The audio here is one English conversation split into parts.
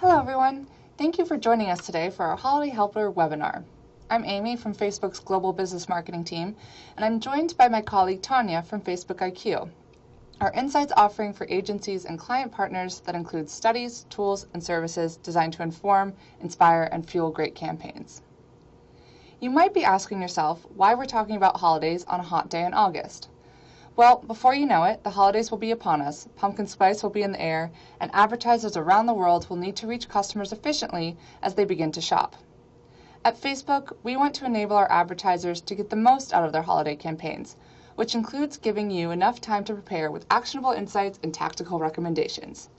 Hello everyone! Thank you for joining us today for our Holiday Helper webinar. I'm Amy from Facebook's Global Business Marketing team, and I'm joined by my colleague Tanya from Facebook IQ, our insights offering for agencies and client partners that includes studies, tools, and services designed to inform, inspire, and fuel great campaigns. You might be asking yourself why we're talking about holidays on a hot day in August. Well, before you know it, the holidays will be upon us, pumpkin spice will be in the air, and advertisers around the world will need to reach customers efficiently as they begin to shop. At Facebook, we want to enable our advertisers to get the most out of their holiday campaigns, which includes giving you enough time to prepare with actionable insights and tactical recommendations.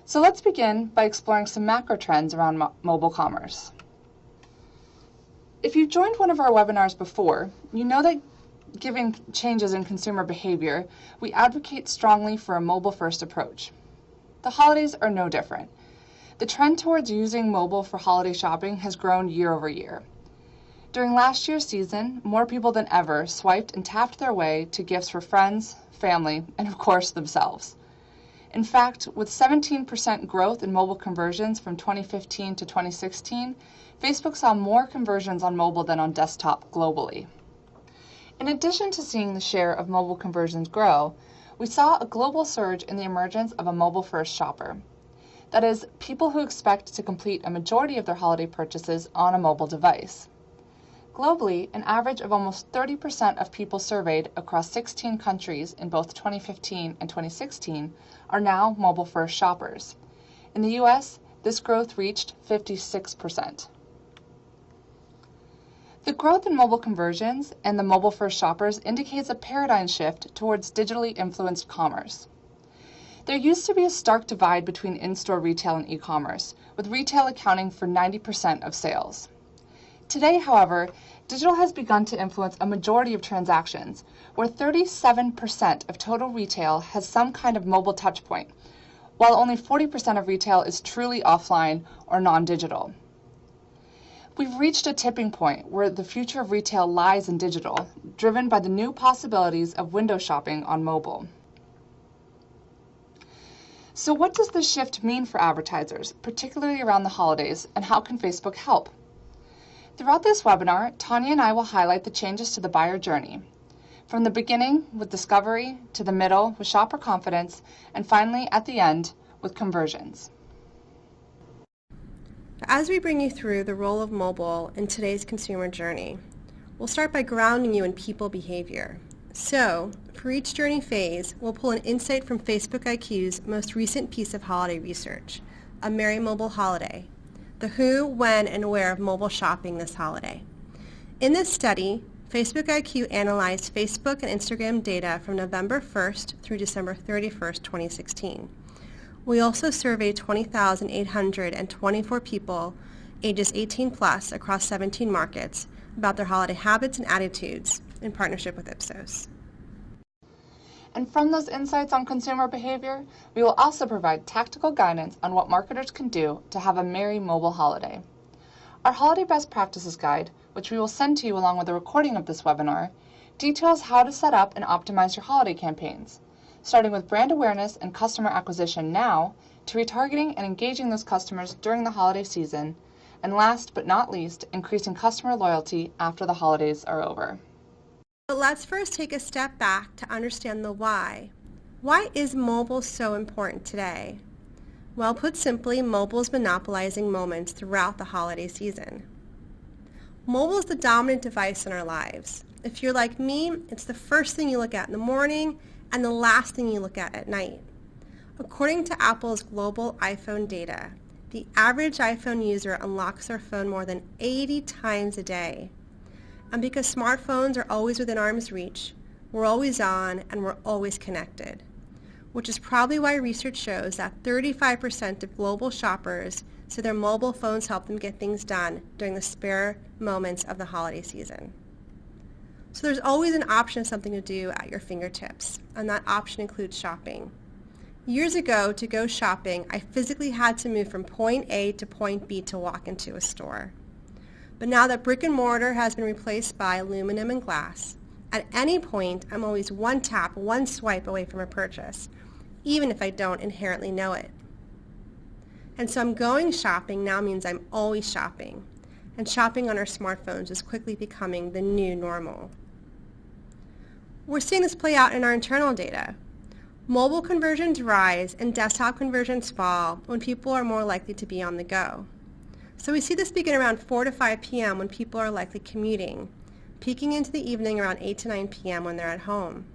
So let's begin by exploring some macro trends around mobile commerce. If you've joined one of our webinars before, you know that given changes in consumer behavior, we advocate strongly for a mobile-first approach. The holidays are no different. The trend towards using mobile for holiday shopping has grown year over year. During last year's season, more people than ever swiped and tapped their way to gifts for friends, family, and of course themselves. In fact, with 17% growth in mobile conversions from 2015 to 2016, Facebook saw more conversions on mobile than on desktop globally. In addition to seeing the share of mobile conversions grow, we saw a global surge in the emergence of a mobile-first shopper. That is, people who expect to complete a majority of their holiday purchases on a mobile device. Globally, an average of almost 30% of people surveyed across 16 countries in both 2015 and 2016 are now mobile-first shoppers. In the US, this growth reached 56%. The growth in mobile conversions and the mobile-first shoppers indicates a paradigm shift towards digitally influenced commerce. There used to be a stark divide between in-store retail and e-commerce, with retail accounting for 90% of sales. Today, however, digital has begun to influence a majority of transactions, where 37% of total retail has some kind of mobile touchpoint, while only 40% of retail is truly offline or non-digital. We've reached a tipping point where the future of retail lies in digital, driven by the new possibilities of window shopping on mobile. So what does this shift mean for advertisers, particularly around the holidays, and how can Facebook help? Throughout this webinar, Tanya and I will highlight the changes to the buyer journey, from the beginning with discovery, to the middle with shopper confidence, and finally at the end with conversions. As we bring you through the role of mobile in today's consumer journey, we'll start by grounding you in people behavior. So, for each journey phase, we'll pull an insight from Facebook IQ's most recent piece of holiday research, A Merry Mobile Holiday, the who, when, and where of mobile shopping this holiday. In this study, Facebook IQ analyzed Facebook and Instagram data from November 1st through December 31st, 2016. We also surveyed 20,824 people ages 18 plus across 17 markets about their holiday habits and attitudes in partnership with Ipsos. And from those insights on consumer behavior, we will also provide tactical guidance on what marketers can do to have a merry mobile holiday. Our Holiday Best Practices Guide, which we will send to you along with a recording of this webinar, details how to set up and optimize your holiday campaigns, starting with brand awareness and customer acquisition now, to retargeting and engaging those customers during the holiday season, and last but not least, increasing customer loyalty after the holidays are over. But let's first take a step back to understand the why. Why is mobile so important today? Well, put simply, mobile is monopolizing moments throughout the holiday season. Mobile is the dominant device in our lives. If you're like me, it's the first thing you look at in the morning and the last thing you look at night. According to Apple's global iPhone data, the average iPhone user unlocks their phone more than 80 times a day. And because smartphones are always within arm's reach, we're always on and we're always connected, which is probably why research shows that 35% of global shoppers say their mobile phones help them get things done during the spare moments of the holiday season. So there's always an option of something to do at your fingertips, and that option includes shopping. Years ago, to go shopping, I physically had to move from point A to point B to walk into a store. But now that brick and mortar has been replaced by aluminum and glass, at any point, I'm always one tap, one swipe away from a purchase, even if I don't inherently know it. And so I'm going shopping now means I'm always shopping. And shopping on our smartphones is quickly becoming the new normal. We're seeing this play out in our internal data. Mobile conversions rise and desktop conversions fall when people are more likely to be on the go. So we see this begin around 4 to 5 p.m. when people are likely commuting, peaking into the evening around 8 to 9 p.m. when they're at home.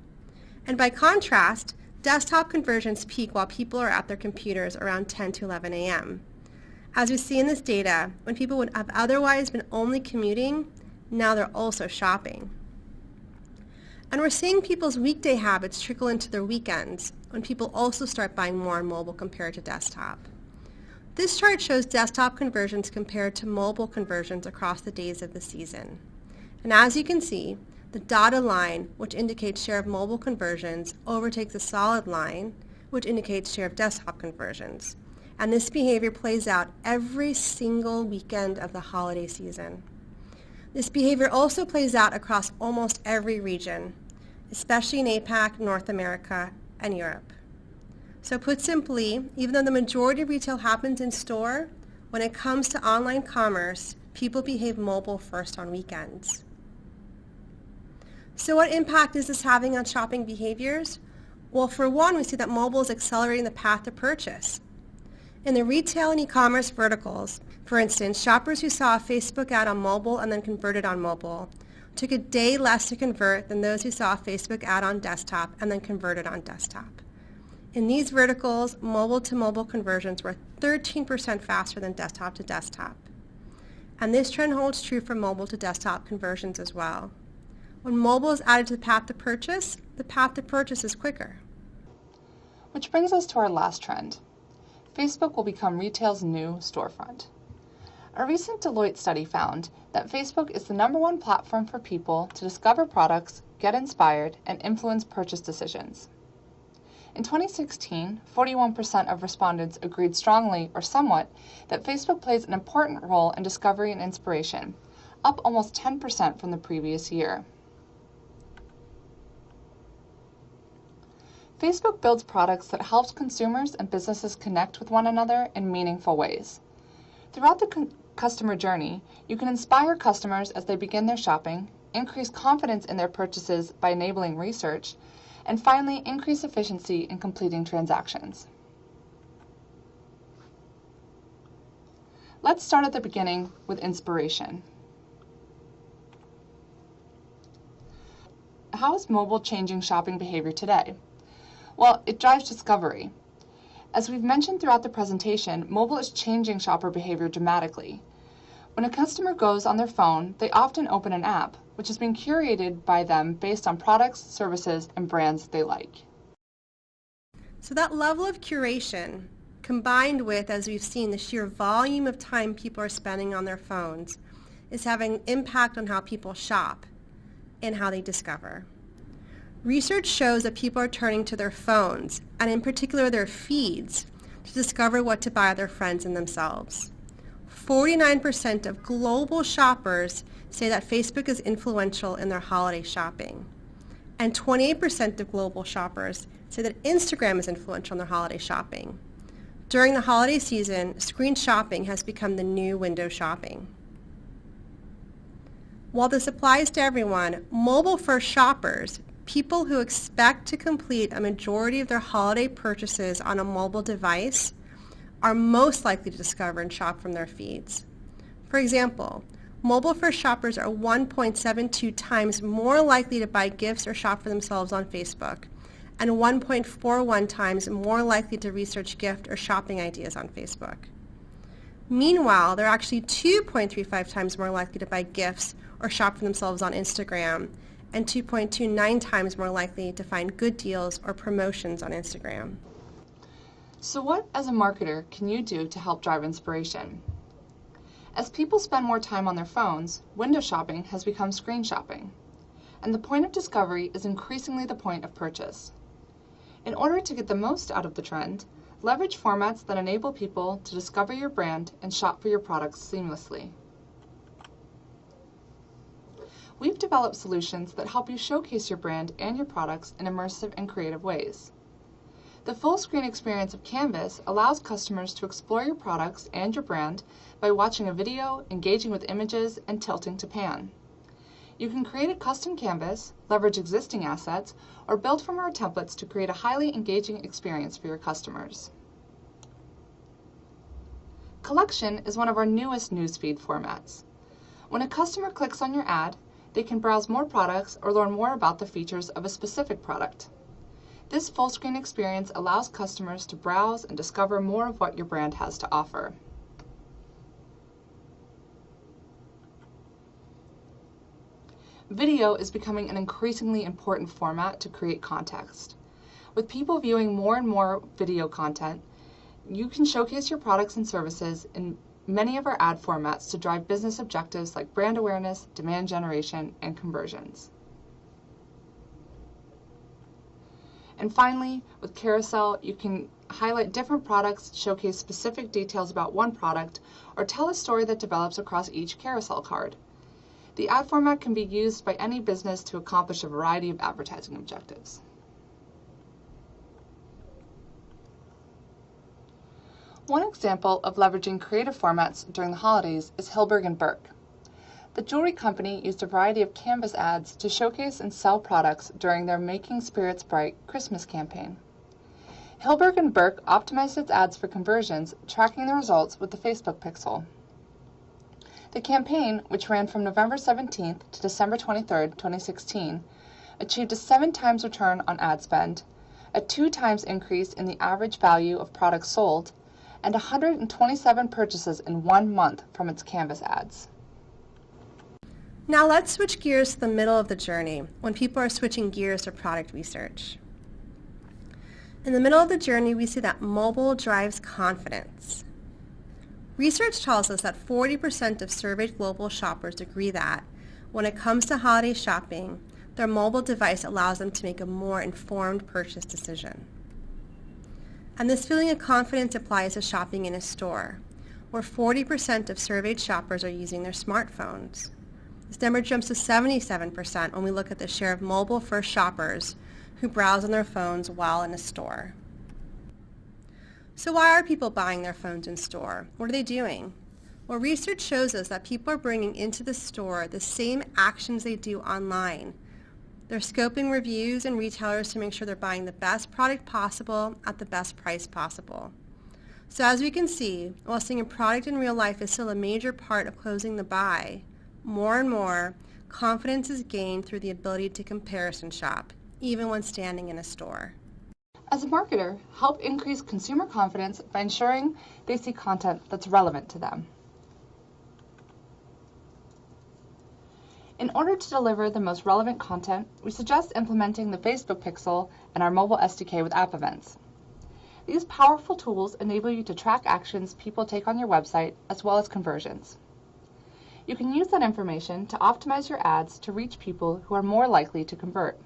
And by contrast, desktop conversions peak while people are at their computers around 10 to 11 a.m. As we see in this data, when people would have otherwise been only commuting, now they're also shopping. And we're seeing people's weekday habits trickle into their weekends when people also start buying more on mobile compared to desktop. This chart shows desktop conversions compared to mobile conversions across the days of the season. And as you can see, the dotted line, which indicates share of mobile conversions, overtakes the solid line, which indicates share of desktop conversions. And this behavior plays out every single weekend of the holiday season. This behavior also plays out across almost every region, especially in APAC, North America, and Europe. So put simply, even though the majority of retail happens in store, when it comes to online commerce, people behave mobile first on weekends. So what impact is this having on shopping behaviors? Well, for one, we see that mobile is accelerating the path to purchase. In the retail and e-commerce verticals, for instance, shoppers who saw a Facebook ad on mobile and then converted on mobile took a day less to convert than those who saw a Facebook ad on desktop and then converted on desktop. In these verticals, mobile-to-mobile conversions were 13% faster than desktop to desktop. And this trend holds true for mobile-to-desktop conversions as well. When mobile is added to the path to purchase is quicker. Which brings us to our last trend. Facebook will become retail's new storefront. A recent Deloitte study found that Facebook is the #1 platform for people to discover products, get inspired, and influence purchase decisions. In 2016, 41% of respondents agreed strongly or somewhat that Facebook plays an important role in discovery and inspiration, up almost 10% from the previous year. Facebook builds products that help consumers and businesses connect with one another in meaningful ways. Throughout the customer journey, you can inspire customers as they begin their shopping, increase confidence in their purchases by enabling research, and finally, increase efficiency in completing transactions. Let's start at the beginning with inspiration. How is mobile changing shopping behavior today? Well, it drives discovery. As we've mentioned throughout the presentation, mobile is changing shopper behavior dramatically. When a customer goes on their phone, they often open an app, which has been curated by them based on products, services, and brands they like. So that level of curation, combined with, as we've seen, the sheer volume of time people are spending on their phones, is having an impact on how people shop and how they discover. Research shows that people are turning to their phones, and in particular their feeds, to discover what to buy their friends and themselves. 49% of global shoppers say that Facebook is influential in their holiday shopping. And 28% of global shoppers say that Instagram is influential in their holiday shopping. During the holiday season, screen shopping has become the new window shopping. While this applies to everyone, mobile-first shoppers, people who expect to complete a majority of their holiday purchases on a mobile device, are most likely to discover and shop from their feeds. For example, mobile-first shoppers are 1.72 times more likely to buy gifts or shop for themselves on Facebook, and 1.41 times more likely to research gift or shopping ideas on Facebook. Meanwhile, they're actually 2.35 times more likely to buy gifts or shop for themselves on Instagram, and 2.29 times more likely to find good deals or promotions on Instagram. So what, as a marketer, can you do to help drive inspiration? As people spend more time on their phones, window shopping has become screen shopping, and the point of discovery is increasingly the point of purchase. In order to get the most out of the trend, leverage formats that enable people to discover your brand and shop for your products seamlessly. We've developed solutions that help you showcase your brand and your products in immersive and creative ways. The full screen experience of Canvas allows customers to explore your products and your brand by watching a video, engaging with images, and tilting to pan. You can create a custom canvas, leverage existing assets, or build from our templates to create a highly engaging experience for your customers. Collection is one of our newest newsfeed formats. When a customer clicks on your ad, they can browse more products or learn more about the features of a specific product. This full screen experience allows customers to browse and discover more of what your brand has to offer. Video is becoming an increasingly important format to create context. With people viewing more and more video content, you can showcase your products and services in many of our ad formats to drive business objectives like brand awareness, demand generation, and conversions. And finally, with Carousel, you can highlight different products, showcase specific details about one product, or tell a story that develops across each carousel card. The ad format can be used by any business to accomplish a variety of advertising objectives. One example of leveraging creative formats during the holidays is Hilberg & Berk. The jewelry company used a variety of Canvas ads to showcase and sell products during their Making Spirits Bright Christmas campaign. Hilberg & Berk optimized its ads for conversions, tracking the results with the Facebook pixel. The campaign, which ran from November 17th to December 23, 2016, achieved a 7 times return on ad spend, a 2 times increase in the average value of products sold, and 127 purchases in 1 month from its Canvas ads. Now let's switch gears to the middle of the journey, when people are switching gears to product research. In the middle of the journey, we see that mobile drives confidence. Research tells us that 40% of surveyed global shoppers agree that, when it comes to holiday shopping, their mobile device allows them to make a more informed purchase decision. And this feeling of confidence applies to shopping in a store, where 40% of surveyed shoppers are using their smartphones. This number jumps to 77% when we look at the share of mobile-first shoppers who browse on their phones while in a store. So why are people buying their phones in store? What are they doing? Well, research shows us that people are bringing into the store the same actions they do online. They're scoping reviews and retailers to make sure they're buying the best product possible at the best price possible. So as we can see, while seeing a product in real life is still a major part of closing the buy, more and more, confidence is gained through the ability to comparison shop, even when standing in a store. As a marketer, help increase consumer confidence by ensuring they see content that's relevant to them. In order to deliver the most relevant content, we suggest implementing the Facebook Pixel and our mobile SDK with app events. These powerful tools enable you to track actions people take on your website as well as conversions. You can use that information to optimize your ads to reach people who are more likely to convert.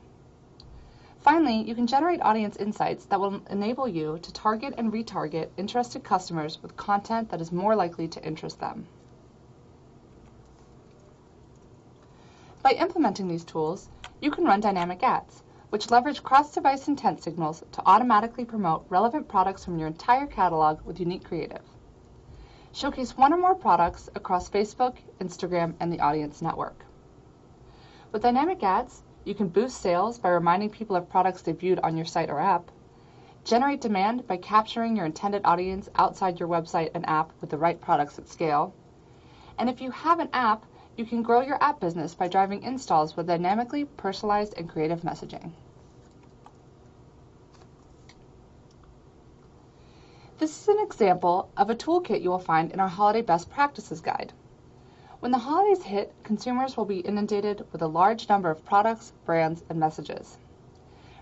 Finally, you can generate audience insights that will enable you to target and retarget interested customers with content that is more likely to interest them. By implementing these tools, you can run dynamic ads, which leverage cross-device intent signals to automatically promote relevant products from your entire catalog with unique creative. Showcase one or more products across Facebook, Instagram, and the audience network. With dynamic ads, you can boost sales by reminding people of products they viewed on your site or app, generate demand by capturing your intended audience outside your website and app with the right products at scale, and if you have an app, you can grow your app business by driving installs with dynamically personalized and creative messaging. This is an example of a toolkit you will find in our Holiday Best Practices Guide. When the holidays hit, consumers will be inundated with a large number of products, brands, and messages.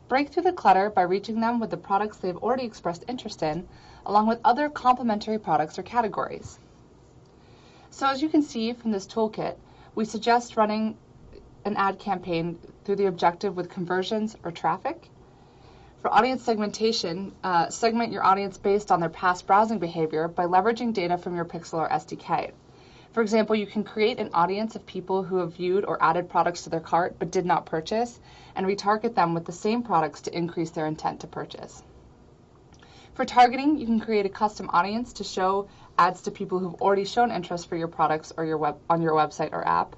Break through the clutter by reaching them with the products they've already expressed interest in, along with other complementary products or categories. So as you can see from this toolkit, we suggest running an ad campaign through the objective with conversions or traffic. For audience segmentation, segment your audience based on their past browsing behavior by leveraging data from your Pixel or SDK. For example, you can create an audience of people who have viewed or added products to their cart but did not purchase, and retarget them with the same products to increase their intent to purchase. For targeting, you can create a custom audience to show ads to people who've already shown interest for your products or on your website or app.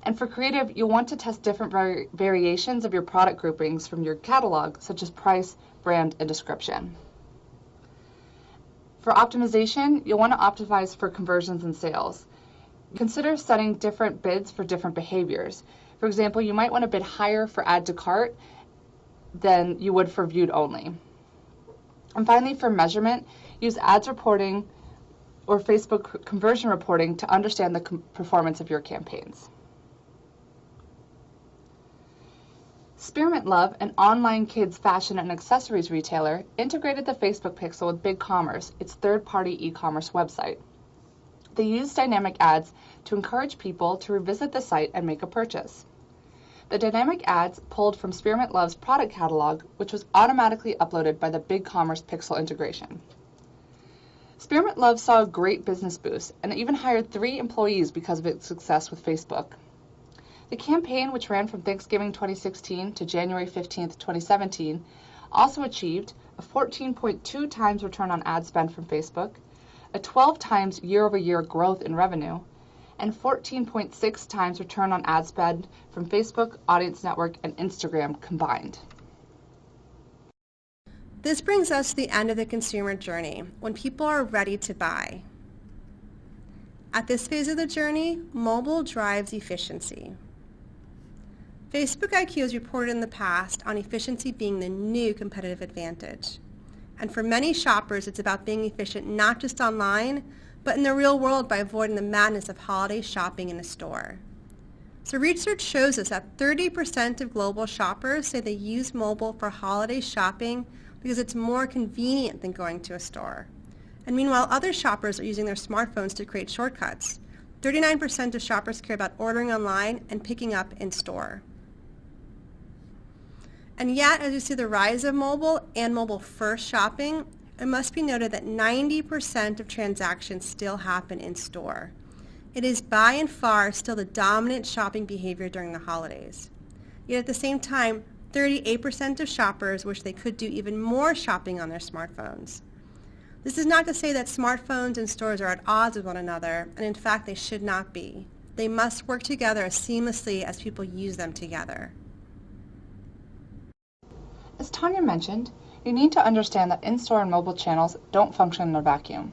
And for creative, you'll want to test different variations of your product groupings from your catalog, such as price, brand, and description. For optimization, you'll want to optimize for conversions and sales. Consider setting different bids for different behaviors. For example, you might want to bid higher for add to cart than you would for viewed only. And finally, for measurement, use ads reporting or Facebook conversion reporting to understand the performance of your campaigns. Spearmint Love, an online kids fashion and accessories retailer, integrated the Facebook pixel with BigCommerce, its third-party e-commerce website. They used dynamic ads to encourage people to revisit the site and make a purchase. The dynamic ads pulled from Spearmint Love's product catalog, which was automatically uploaded by the BigCommerce pixel integration. Spearmint Love saw a great business boost and even hired 3 employees because of its success with Facebook. The campaign, which ran from Thanksgiving 2016 to January 15, 2017, also achieved a 14.2 times return on ad spend from Facebook, a 12 times year-over-year growth in revenue, and 14.6 times return on ad spend from Facebook, Audience Network, and Instagram combined. This brings us to the end of the consumer journey, when people are ready to buy. At this phase of the journey, mobile drives efficiency. Facebook IQ has reported in the past on efficiency being the new competitive advantage. And for many shoppers, it's about being efficient not just online, but in the real world by avoiding the madness of holiday shopping in a store. So research shows us that 30% of global shoppers say they use mobile for holiday shopping because it's more convenient than going to a store. And meanwhile, other shoppers are using their smartphones to create shortcuts. 39% of shoppers care about ordering online and picking up in store. And yet, as you see the rise of mobile and mobile-first shopping, it must be noted that 90% of transactions still happen in store. It is by and far still the dominant shopping behavior during the holidays. Yet at the same time, 38% of shoppers wish they could do even more shopping on their smartphones. This is not to say that smartphones and stores are at odds with one another, and in fact they should not be. They must work together as seamlessly as people use them together. As Tanya mentioned, you need to understand that in-store and mobile channels don't function in a vacuum.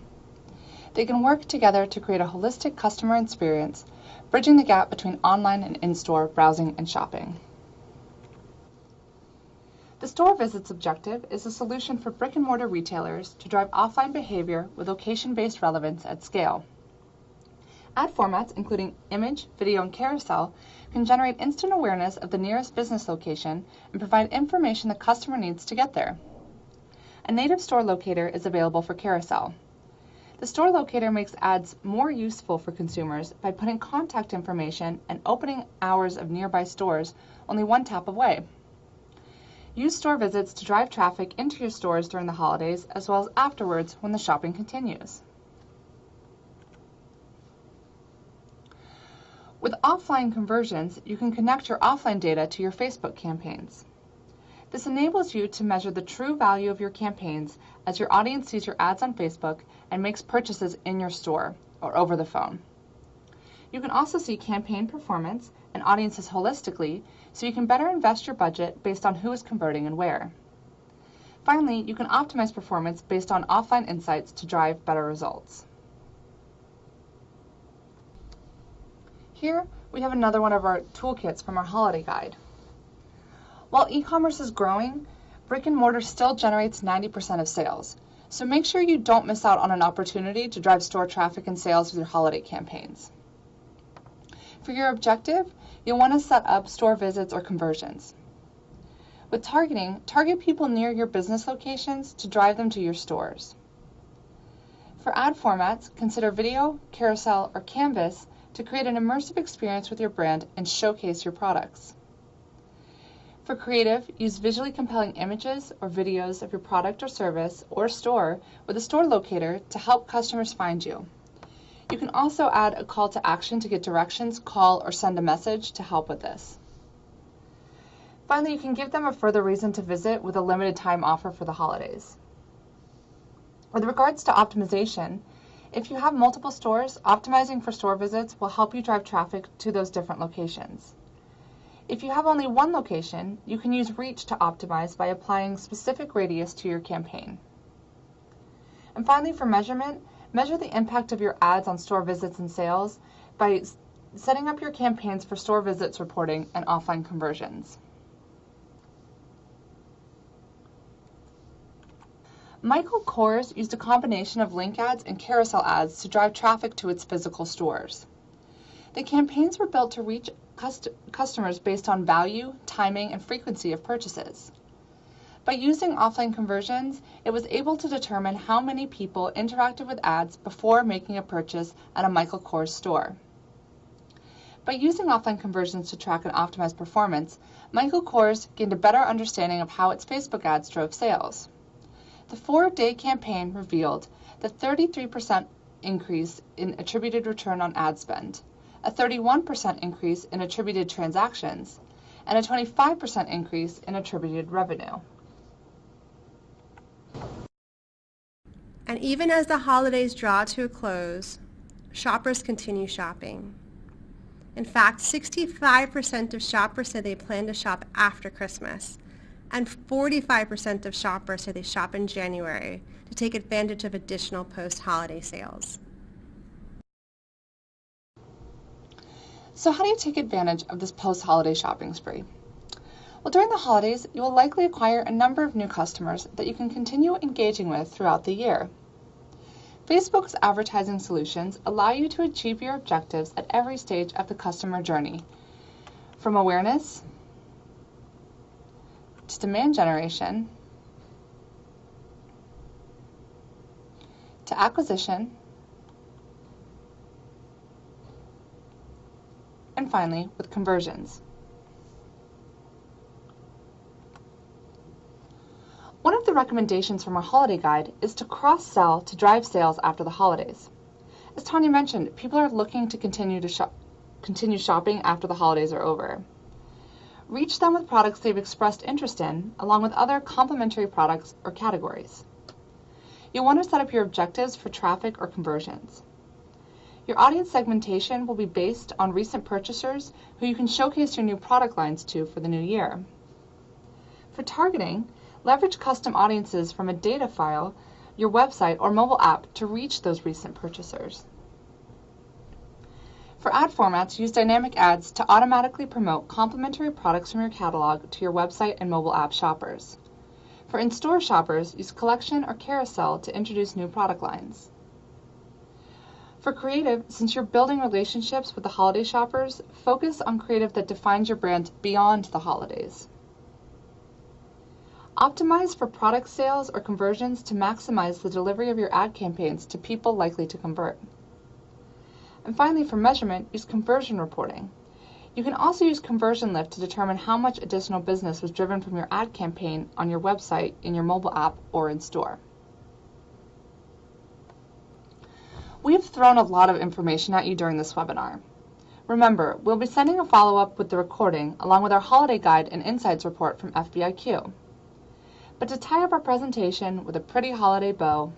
They can work together to create a holistic customer experience, bridging the gap between online and in-store browsing and shopping. The store visit's objective is a solution for brick-and-mortar retailers to drive offline behavior with location-based relevance at scale. Ad formats, including image, video, and carousel, can generate instant awareness of the nearest business location and provide information the customer needs to get there. A native store locator is available for carousel. The store locator makes ads more useful for consumers by putting contact information and opening hours of nearby stores only one tap away. Use store visits to drive traffic into your stores during the holidays as well as afterwards when the shopping continues. With offline conversions, you can connect your offline data to your Facebook campaigns. This enables you to measure the true value of your campaigns as your audience sees your ads on Facebook and makes purchases in your store or over the phone. You can also see campaign performance and audiences holistically, so you can better invest your budget based on who is converting and where. Finally, you can optimize performance based on offline insights to drive better results. Here, we have another one of our toolkits from our holiday guide. While e-commerce is growing, brick and mortar still generates 90% of sales, so make sure you don't miss out on an opportunity to drive store traffic and sales with your holiday campaigns. For your objective, you'll want to set up store visits or conversions. With targeting, target people near your business locations to drive them to your stores. For ad formats, consider video, carousel, or canvas to create an immersive experience with your brand and showcase your products. For creative, use visually compelling images or videos of your product or service or store with a store locator to help customers find you. You can also add a call to action to get directions, call, or send a message to help with this. Finally, you can give them a further reason to visit with a limited time offer for the holidays. With regards to optimization, if you have multiple stores, optimizing for store visits will help you drive traffic to those different locations. If you have only one location, you can use reach to optimize by applying specific radius to your campaign. And finally, for measurement, measure the impact of your ads on store visits and sales by setting up your campaigns for store visits reporting and offline conversions. Michael Kors used a combination of link ads and carousel ads to drive traffic to its physical stores. The campaigns were built to reach customers based on value, timing, and frequency of purchases. By using offline conversions, it was able to determine how many people interacted with ads before making a purchase at a Michael Kors store. By using offline conversions to track and optimize performance, Michael Kors gained a better understanding of how its Facebook ads drove sales. The 4-day campaign revealed the 33% increase in attributed return on ad spend, a 31% increase in attributed transactions, and a 25% increase in attributed revenue. And even as the holidays draw to a close, shoppers continue shopping. In fact, 65% of shoppers say they plan to shop after Christmas, and 45% of shoppers say they shop in January to take advantage of additional post-holiday sales. So how do you take advantage of this post-holiday shopping spree? Well, during the holidays, you will likely acquire a number of new customers that you can continue engaging with throughout the year. Facebook's advertising solutions allow you to achieve your objectives at every stage of the customer journey, from awareness to demand generation, to acquisition, and finally with conversions. One of the recommendations from our holiday guide is to cross-sell to drive sales after the holidays. As Tanya mentioned, people are looking to continue shopping after the holidays are over. Reach them with products they've expressed interest in, along with other complementary products or categories. You'll want to set up your objectives for traffic or conversions. Your audience segmentation will be based on recent purchasers who you can showcase your new product lines to for the new year. For targeting, leverage custom audiences from a data file, your website, or mobile app to reach those recent purchasers. For ad formats, use dynamic ads to automatically promote complementary products from your catalog to your website and mobile app shoppers. For in-store shoppers, use collection or carousel to introduce new product lines. For creative, since you're building relationships with the holiday shoppers, focus on creative that defines your brand beyond the holidays. Optimize for product sales or conversions to maximize the delivery of your ad campaigns to people likely to convert. And finally, for measurement, use conversion reporting. You can also use conversion lift to determine how much additional business was driven from your ad campaign on your website, in your mobile app, or in store. We have thrown a lot of information at you during this webinar. Remember, we'll be sending a follow-up with the recording along with our holiday guide and insights report from FBIQ. But to tie up our presentation with a pretty holiday bow,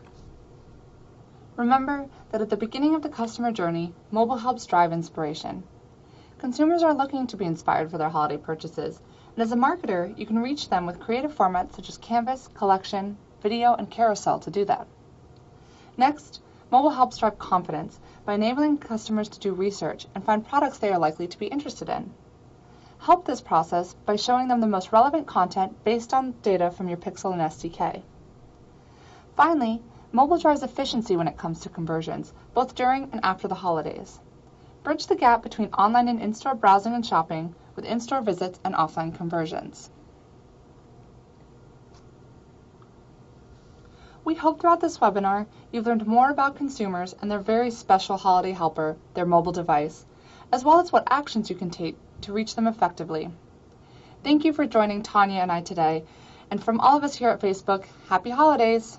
remember that at the beginning of the customer journey, mobile helps drive inspiration. Consumers are looking to be inspired for their holiday purchases, and as a marketer, you can reach them with creative formats such as Canvas, Collection, Video, and Carousel to do that. Next, mobile helps drive confidence by enabling customers to do research and find products they are likely to be interested in. Help this process by showing them the most relevant content based on data from your Pixel and SDK. Finally, mobile drives efficiency when it comes to conversions, both during and after the holidays. Bridge the gap between online and in-store browsing and shopping with in-store visits and offline conversions. We hope throughout this webinar you've learned more about consumers and their very special holiday helper, their mobile device, as well as what actions you can take to reach them effectively. Thank you for joining Tanya and I today, and from all of us here at Facebook, happy holidays!